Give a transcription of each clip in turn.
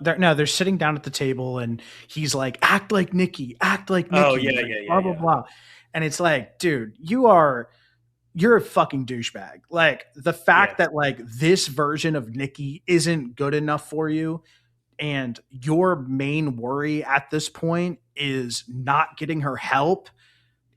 they're sitting down at the table, and he's like, act like Nikki, Oh yeah, like yeah, yeah, blah blah yeah. blah. And it's like, dude, you're a fucking douchebag. Like the Yeah. fact that like this version of Nikki isn't good enough for you, and your main worry at this point is not getting her help,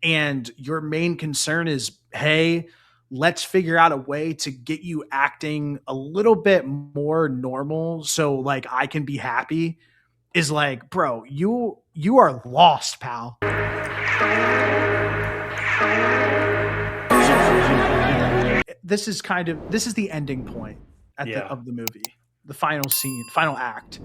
and your main concern is, hey, let's figure out a way to get you acting a little bit more normal so like I can be happy, is like, bro, you are lost, pal. This is the ending point Yeah. of the movie. The final scene, final act.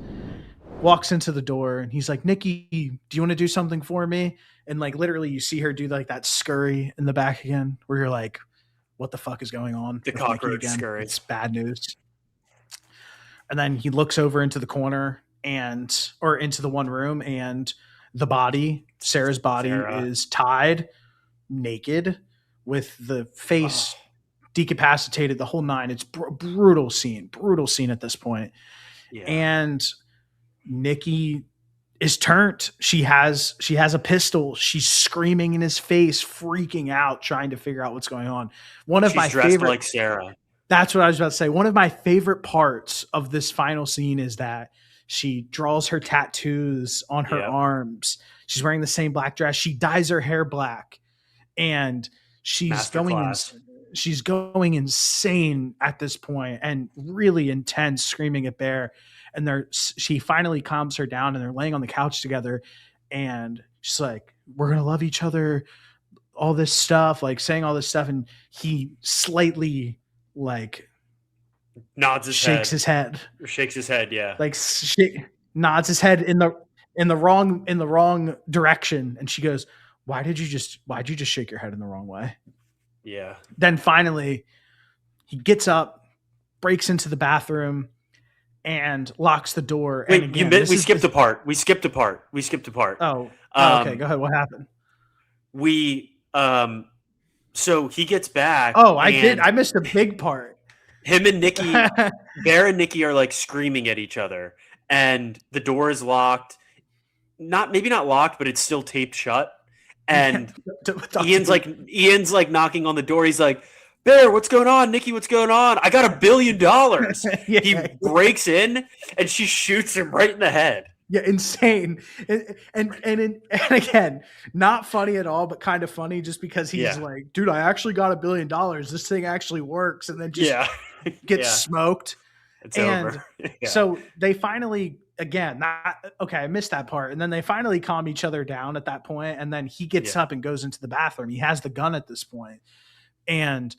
Walks into the door, and he's like, Nikki, do you want to do something for me? And like literally you see her do like that scurry in the back again, where you're like, what the fuck is going on The with Nikki cockroach again? scurry. It's bad news. And then he looks over into the corner, and or into the one room, and the body, Sarah's body, Sarah. is tied naked with the Oh, face decapacitated, the whole nine. It's brutal scene at this point. yeah. And Nikki is turned. She has a pistol. She's screaming in his face, freaking out, trying to figure out what's going on. One of She's my dressed favorite like Sarah. That's what I was about to say. One of my favorite parts of this final scene is that she draws her tattoos on her Yep. arms. She's wearing the same black dress. She dyes her hair black, and she's going in, Masterclass. she's going insane at this point, and really intense, screaming at Bear. And she finally calms her down, and they're laying on the couch together, and she's like, we're gonna love each other, all this stuff, like saying all this stuff. And he slightly like Nods his shakes head. his head, Or shakes his head, yeah. like nods his head in the wrong direction. And she goes, why'd you just shake your head in the wrong way? Yeah. Then finally he gets up, breaks into the bathroom, and locks the door. And Wait, again, this we is skipped this. a part. We skipped a part. We skipped a part. Oh, okay, Um go ahead. What happened? we so he gets back Oh, and I missed a big part. him and Nikki, Bear and Nikki are like screaming at each other, and the door is locked. Maybe not locked, but it's still taped shut. And Ian's like knocking on the door. He's like, Bear, what's going on? Nikki, what's going on? I got $1 billion. He Yeah. breaks in and she shoots him right in the head. Yeah, insane. And again, not funny at all, but kind of funny, just because he's Yeah. like, dude, I actually got $1 billion. This thing actually works. And then just Yeah. gets Yeah. smoked. It's And over. Yeah. so they finally, again, okay, I missed that part. And then they finally calm each other down at that point. And then he gets Yeah. up and goes into the bathroom. He has the gun at this point. And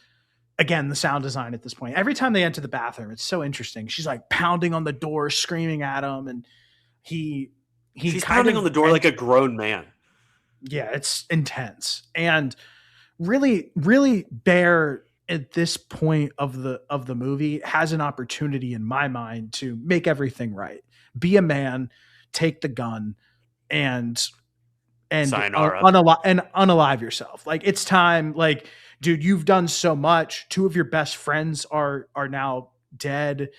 again, the sound design at this point, every time they enter the bathroom, it's so interesting. She's like pounding on the door, screaming at him. And he She's kind pounding of on the door like a grown man. yeah, it's intense. And really, really, Bear at this point of the movie has an opportunity, in my mind, to make everything right. Be a man, take the gun, and Sayonara. unalive yourself. Like, it's time. Like, dude, you've done so much. Two of your best friends are now dead.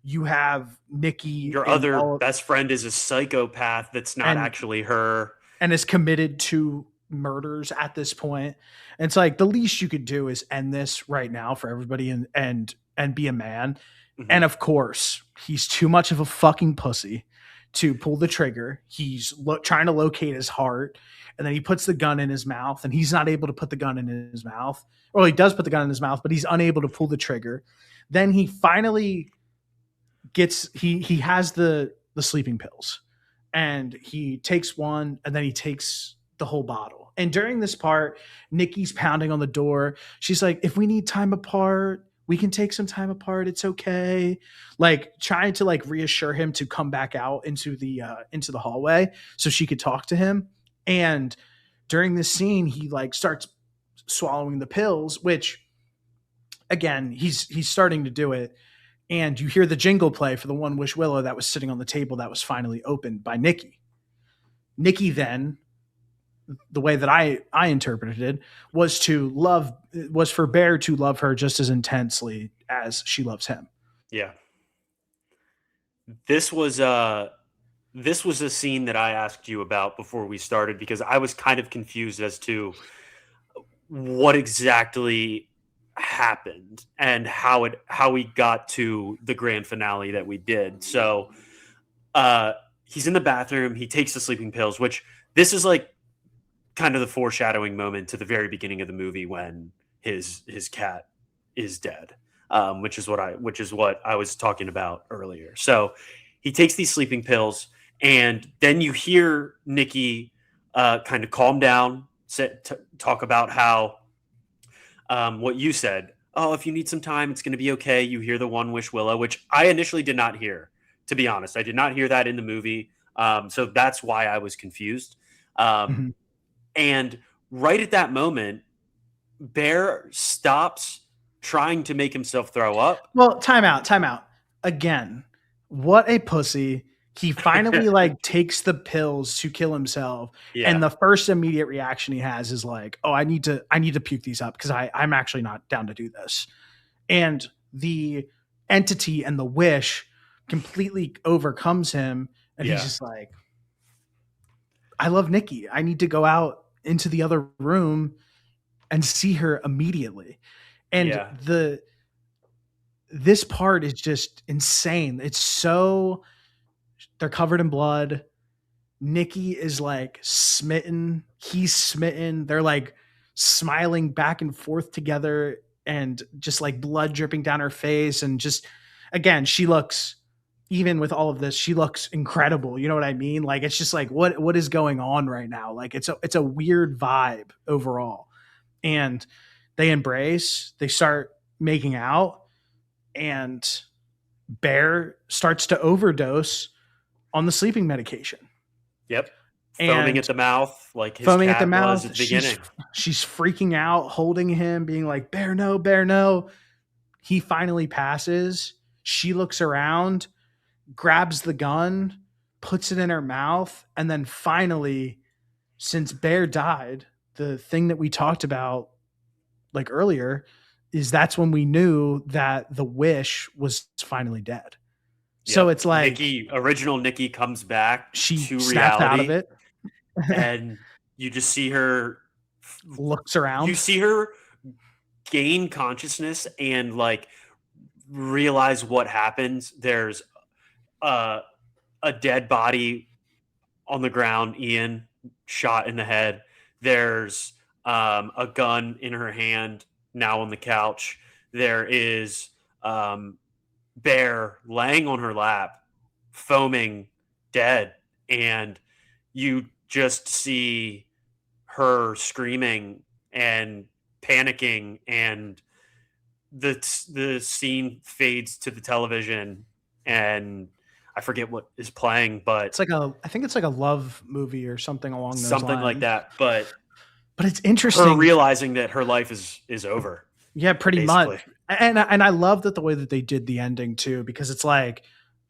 You have Nikki Your other best friend is a psychopath that's not and actually her. and is committed to murders at this point. And it's like, the least you could do is end this right now for everybody, and be a man. Mhm. And of course, he's too much of a fucking pussy to pull the trigger. He's trying to locate his heart, and then he puts the gun in his mouth, and he's not able to put the gun in his mouth. Well, he does put the gun in his mouth, but he's unable to pull the trigger. Then he finally he has the sleeping pills, and he takes one, and then he takes the whole bottle. And during this part, Nikki's pounding on the door. She's like, if we need time apart, we can take some time apart. It's okay. Like, trying to like reassure him to come back out into the hallway so she could talk to him. And during this scene, he like starts swallowing the pills, which again, he's starting to do it. And you hear the jingle play for the One Wish Willow that was sitting on the table that was finally opened by Nikki. Nikki then, the way that I interpreted it, was for Bear to love her just as intensely as she loves him. Yeah. this was this was a scene that I asked you about before we started because I was kind of confused as to what exactly happened and how we got to the grand finale that we did. So uh he's in the bathroom, he takes the sleeping pills, which this is like kind of the foreshadowing moment to the very beginning of the movie when his cat is dead, which is what I was talking about earlier. So he takes these sleeping pills, and then you hear Nikki kind of calm down, talk about how what you said. Oh, if you need some time, it's going to be okay. You hear the One Wish Willow, which I initially did not hear. To be honest, I did not hear that in the movie, so that's why I was confused. Um, Mhm. and right at that moment, Bear stops trying to make himself throw up. Well, time out, time out. Again, what a pussy. He finally like takes the pills to kill himself. And Yeah. the first immediate reaction he has is like, oh, I need to puke these up because I'm actually not down to do this. And the entity and the wish completely overcomes him. And he's Yeah. just like, I love Nikki. I need to go out into the other room and see her immediately. And Yeah. this part is just insane. It's so they're covered in blood. Nikki is like smitten. He's smitten. They're like smiling back and forth together and just like blood dripping down her face. And just again, she looks even with all of this, she looks incredible. You know what I mean? Like it's just like what is going on right now? Like it's a weird vibe overall. And they embrace, they start making out, and Bear starts to overdose on the sleeping medication. Yep. Foaming And at the mouth like his foaming at the cat was at mouth, the she's beginning. she's freaking out, holding him, being like, Bear, no, Bear, no. He finally passes. She looks around, grabs the gun, puts it in her mouth, and then finally, since Bear died, the thing that we talked about like earlier is that's when we knew that the wish was finally dead. So Yep. it's like Original Nikki comes back she to snaps out of reality, it, and you just see her looks you around. see her gain consciousness and like realize what happens. There's a a dead body on the ground, Ian, shot in the head. There's a gun in her hand, now on the couch. There is um, Bear laying on her lap, foaming, dead. And you just see her screaming and panicking, and the scene fades to the television, and I forget what is playing, but I think it's like a love movie or something along those something like lines. that. But But it's her interesting. realizing that her life is over, Yeah, pretty much. basically. And I love that the way that they did the ending too, because it's like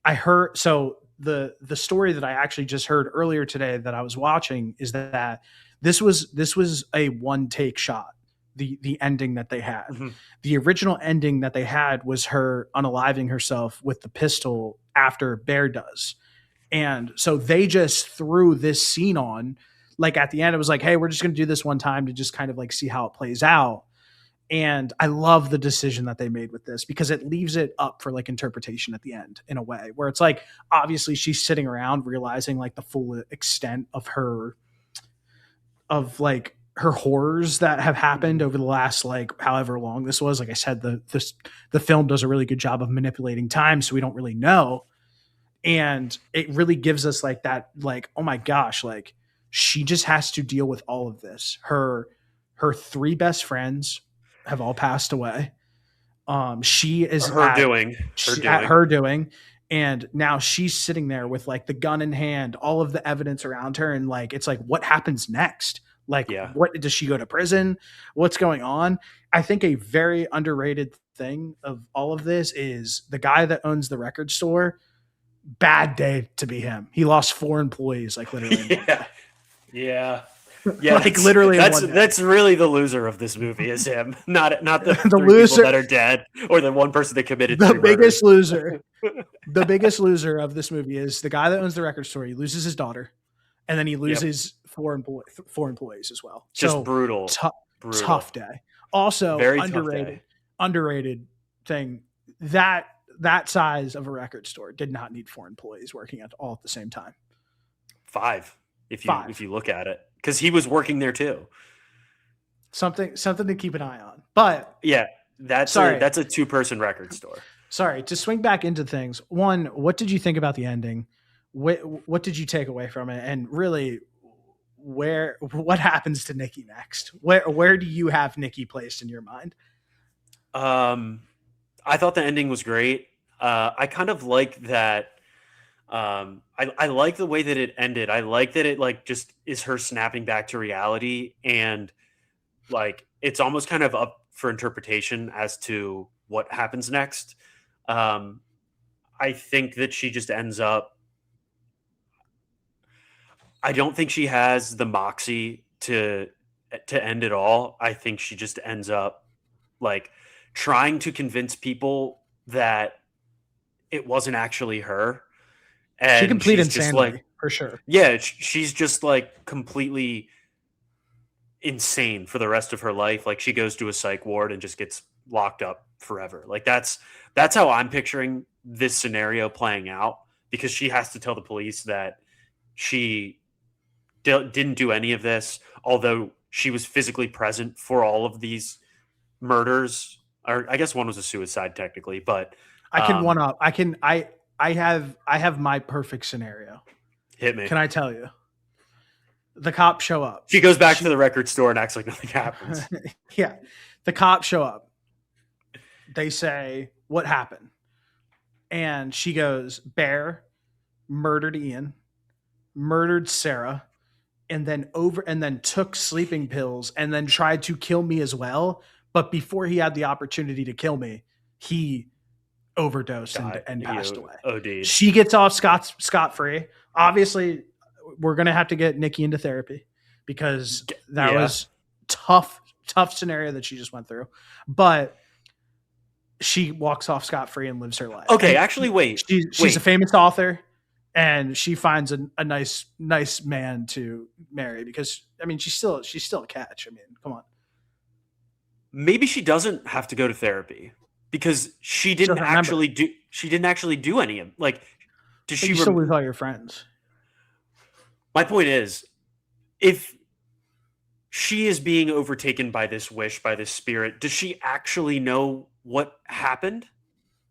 I heard so the story that I actually just heard earlier today that I was watching is that this was a one take shot. The ending that they had. Mhm. The original ending that they had was her unaliving herself with the pistol after Bear does. And so they just threw this scene on like at the end it was like, hey, we're just going to do this one time to just kind of like see how it plays out. And I love the decision that they made with this because it leaves it up for like interpretation at the end in a way where it's like obviously she's sitting around realizing like the full extent of her horrors that have happened Mhm. over the last like however long this was. Like I said, the film does a really good job of manipulating time, so we don't really know. And it really gives us like that, like, oh my gosh, like she just has to deal with all of this. Her three best friends have all passed away. She is Her doing, her at doing. her doing, and now she's sitting there with like the gun in hand, all of the evidence around her, and like it's like what happens next? Like, Yeah. what does she go to prison? What's going on? I think a very underrated thing of all of this is the guy that owns the record store. Bad day to be him. He lost 4 employees, like literally in one Yeah. day. Yeah. Yeah, like literally in one day. that's really the loser of this movie is him, not the The three loser, people that are dead or the one person that committed the three murders. biggest loser, the biggest loser of this movie is the guy that owns the record store. He loses his daughter, and then he Yep. loses four employees as well. Just So brutal. tough day. Also, Very underrated, tough day. underrated thing that size of a record store did not need 4 employees working all at the same time. 5, if you look at it, because he was working there too. Something to keep an eye on. But yeah, that's a 2-person record store. Sorry, to swing back into things. One, what did you think about the ending? What did you take away from it? And really, what happens to Nikki next? Where do you have Nikki placed in your mind? I thought the ending was great. I kind of like that. I like the way that it ended. I like that it like just is her snapping back to reality, and like it's almost kind of up for interpretation as to what happens next. I think that she just ends up. I don't think she has the moxie to end it all. I think she just ends up like trying to convince people that it wasn't actually her. And she completed insanity, like, for sure. Yeah, she's just like completely insane for the rest of her life. Like she goes to a psych ward and just gets locked up forever. Like that's how I'm picturing this scenario playing out, because she has to tell the police that she didn't do any of this, although she was physically present for all of these murders. Or I guess one was a suicide technically, but I can one up. I have my perfect scenario. Hit me. Can I tell you? The cops show up. She goes back to the record store and acts like nothing happens. Yeah. The cops show up. They say, "What happened?" And she goes, "Bear murdered Ian, murdered Sarah, and then took sleeping pills and then tried to kill me as well. But before he had the opportunity to kill me, he overdosed and passed away." OD'd. She gets off scot free. Obviously, we're gonna have to get Nikki into therapy, because that was tough scenario that she just went through. But she walks off scot free and lives her life. Okay, and actually, wait. She's a famous author, and she finds a nice man to marry, because I mean she's still a catch. I mean, come on. Maybe she doesn't have to go to therapy, because she didn't actually do any of, like, does she still lose all your friends? My point is, if she is being overtaken by this wish, by this spirit, does she actually know what happened?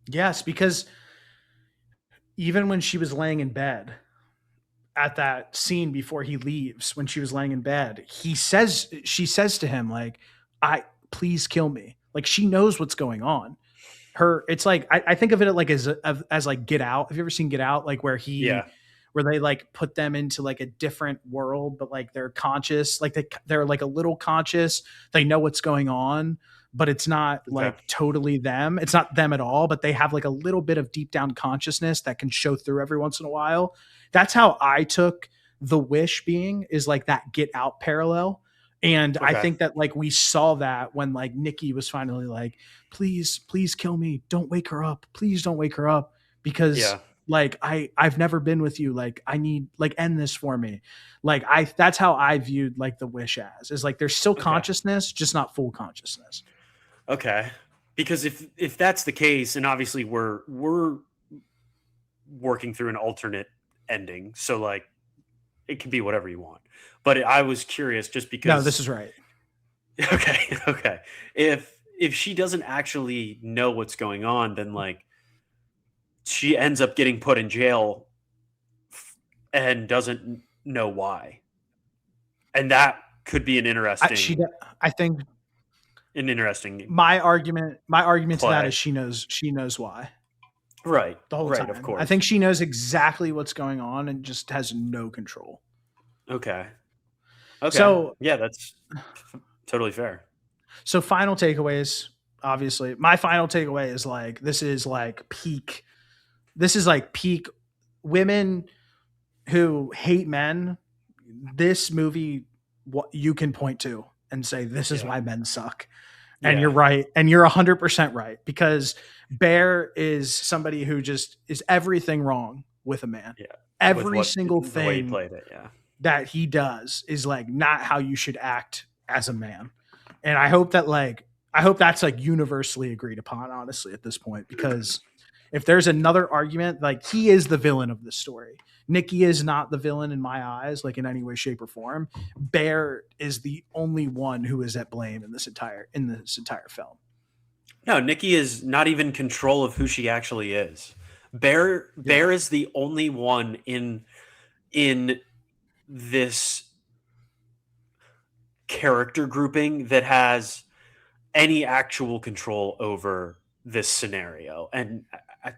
Yes, because even when she was laying in bed at that scene before he leaves, when she was laying in bed, she says to him, like, please kill me. Like, she knows what's going on. It's like, I think of it like as like Get Out. Have you ever seen Get Out? Like where they like put them into like a different world, but like they're conscious, like they're like a little conscious. They know what's going on, but it's not like totally them. It's not them at all, but they have like a little bit of deep down consciousness that can show through every once in a while. That's how I took the wish being, is like that Get Out parallel. And I think that like we saw that when like Nikki was finally like, please kill me. Don't wake her up. Please don't wake her up. Because like, I've never been with you. Like, I need, like, end this for me. Like, that's how I viewed like the wish as, is like, there's still consciousness, just not full consciousness. Okay. Because if that's the case, and obviously we're working through an alternate ending, so like it can be whatever you want. But I was curious just because. No, this is right. Okay. If she doesn't actually know what's going on, then like she ends up getting put in jail and doesn't know why. And that could be an interesting. I think an interesting. My argument to that is she knows why. Right. The whole time. Of course. I think she knows exactly what's going on and just has no control. Okay. So yeah, that's totally fair. So final takeaways, obviously. My final takeaway is like, this is like peak women who hate men. This movie what you can point to and say, this is why men suck. And Yeah. you're right. And you're 100% right, because Bear is somebody who just is everything wrong with a man. Yeah. Every single the way he thing played it. Yeah. that he does is like not how you should act as a man. And I hope that's like universally agreed upon, honestly, at this point, because if there's another argument, like, he is the villain of this story. Nikki is not the villain in my eyes, like in any way, shape, or form. Bear is the only one who is at blame in this entire film. No, Nikki is not even in control of who she actually is. Bear is the only one in this character grouping that has any actual control over this scenario and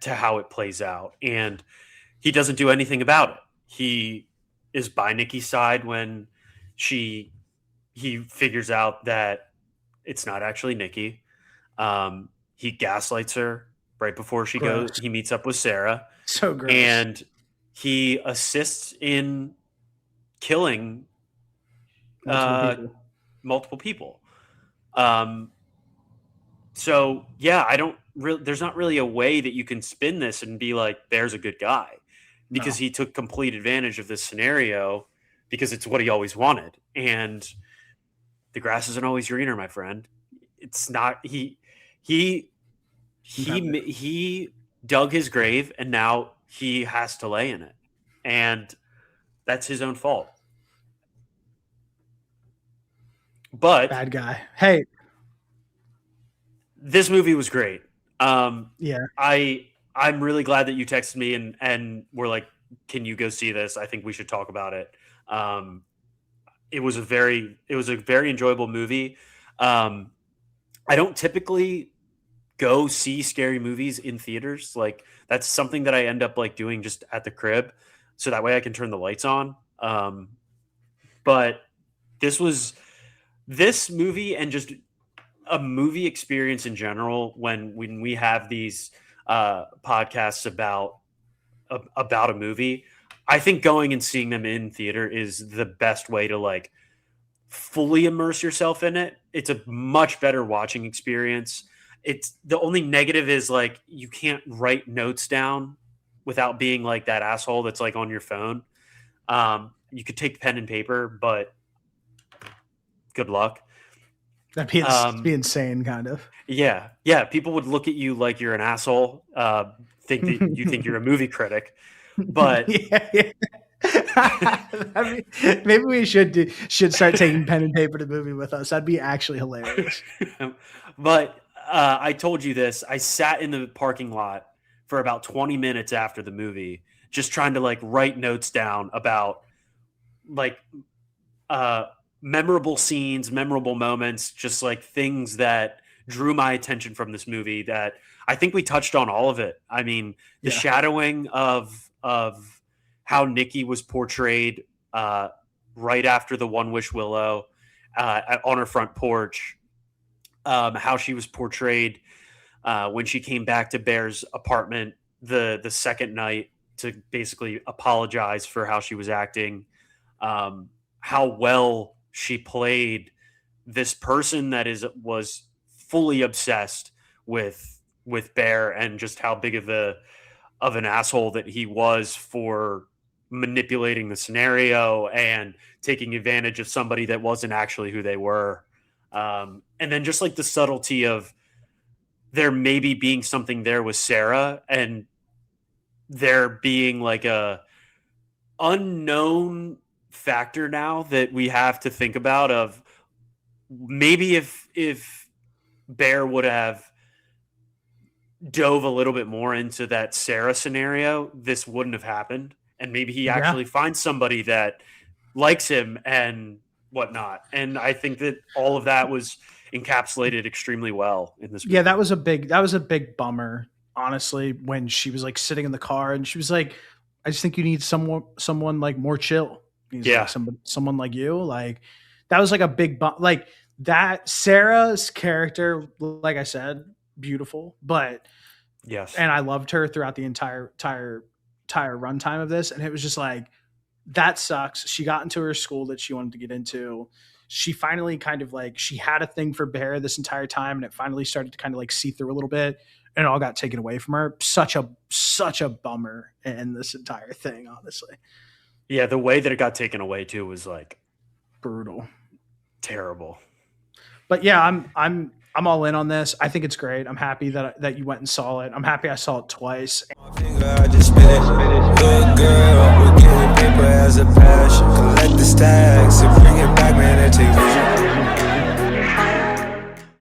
to how it plays out. And he doesn't do anything about it. He is by Nikki's side when he figures out that it's not actually Nikki. He gaslights her right before she goes. He meets up with Sarah. So gross. And he assists in killing multiple people. So yeah, there's not really a way that you can spin this and be like, Bear's a good guy, because he took complete advantage of this scenario because it's what he always wanted. And the grass isn't always greener, my friend. It's not. He dug his grave, and now he has to lay in it, and that's his own fault. But bad guy. Hey, this movie was great. Yeah, I'm really glad that you texted me and were like, "Can you go see this? I think we should talk about it." It was a very enjoyable movie. I don't typically go see scary movies in theaters. Like, that's something that I end up like doing just at the crib, so that way I can turn the lights on. But this movie, and just a movie experience in general, when we have these podcasts about a movie, I think going and seeing them in theater is the best way to like fully immerse yourself in it. It's a much better watching experience. It's the only negative is like you can't write notes down without being like that asshole that's like on your phone. You could take pen and paper, but good luck. That'd be insane, kind of. Yeah. People would look at you like you're an asshole. Think that you think you're a movie critic, but yeah. Maybe we should start taking pen and paper to the movie with us. That'd be actually hilarious. But I told you this. I sat in the parking lot for about 20 minutes after the movie, just trying to like write notes down about like memorable scenes, memorable moments, just like things that drew my attention from this movie. That I think we touched on all of it. I mean, the shadowing of how Nikki was portrayed right after the One Wish Willow on her front porch, how she was portrayed when she came back to Bear's apartment the second night to basically apologize for how she was acting, how well she played this person that was fully obsessed with Bear, and just how big of an asshole that he was for manipulating the scenario and taking advantage of somebody that wasn't actually who they were. And then just like the subtlety of there maybe being something there with Sarah, and there being like a unknown factor now that we have to think about, of maybe if Bear would have dove a little bit more into that Sarah scenario, this wouldn't have happened. And maybe he actually finds somebody that likes him and whatnot. And I think that all of that was encapsulated extremely well in this movie. Yeah, that was a big bummer, honestly, when she was like sitting in the car and she was like, I just think you need someone like more chill. Like, someone like you. Like, that was like a big like that. Sarah's character, like I said, beautiful, but yes, and I loved her throughout the entire runtime of this. And it was just like, that sucks. She got into her school that she wanted to get into. She finally kind of like, she had a thing for Bear this entire time, and it finally started to kind of like see through a little bit, and it all got taken away from her. Such a bummer in this entire thing, honestly. Yeah, the way that it got taken away too was like brutal, terrible. But yeah, I'm all in on this. I think it's great. I'm happy that you went and saw it. I'm happy I saw it twice.